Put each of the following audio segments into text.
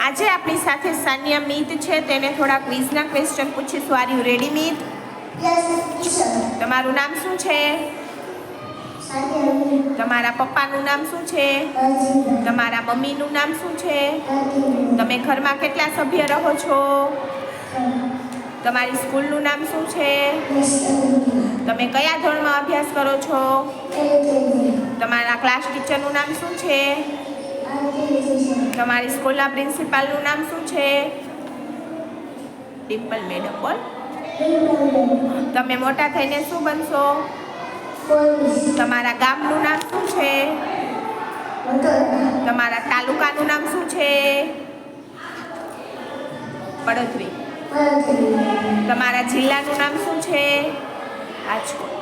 આજે આપણી સાથે સાનિયા મીત છે. તેને થોડા ક્વિઝના ક્વેશ્ચન પૂછીશું. આર યુ રેડી મીત? તમારું નામ શું છે? તમારા પપ્પાનું નામ શું છે? તમારા મમ્મીનું નામ શું છે? તમે ઘરમાં કેટલા સભ્ય રહો છો? તમારી સ્કૂલનું નામ શું છે? તમે કયા ધોરણમાં અભ્યાસ કરો છો? તમારા ક્લાસ ટીચરનું નામ શું છે? તમારી સ્કૂલના પ્રિન્સિપાલનું નામ શું છે? ડિમ્પલ મેડમ. બોલ. તમે મોટા થઈને શું બનશો? તમારા ગામનું નામ શું છે? તમારા તાલુકાનું નામ શું છે? પડોદરી. તમારા જિલ્લાનું નામ શું છે? રાજકોટ.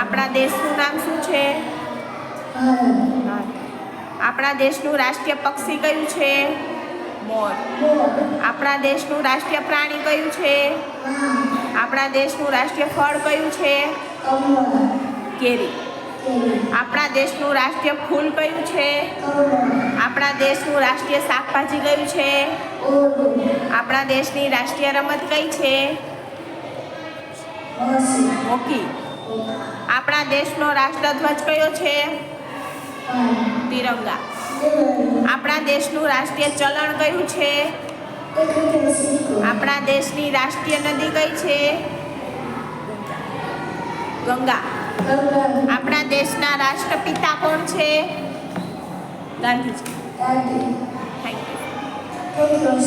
આપણા દેશનું નામ શું છે? આપણા દેશનું રાષ્ટ્રીય પક્ષી કયું છે? મોર. આપણા દેશનું રાષ્ટ્રીય પ્રાણી કયું છે? આપણા દેશનું રાષ્ટ્રીય ફળ કયું છે? કેરી. આપણા દેશનું રાષ્ટ્રીય ફૂલ કયું છે? આપણા દેશનું રાષ્ટ્રીય શાકભાજી કયું છે? આપણા દેશની રાષ્ટ્રીય રમત કઈ છે? હોકી. આપણા દેશનો રાષ્ટ્રધ્વજ કયો છે? તિરંગા. આપણા દેશનું રાષ્ટ્રીય ચલણ કયું છે? આપણા દેશની રાષ્ટ્રીય નદી કઈ છે? ગંગા. આપણા દેશના રાષ્ટ્રપિતા કોણ છે? ગાંધીજી. Thank you.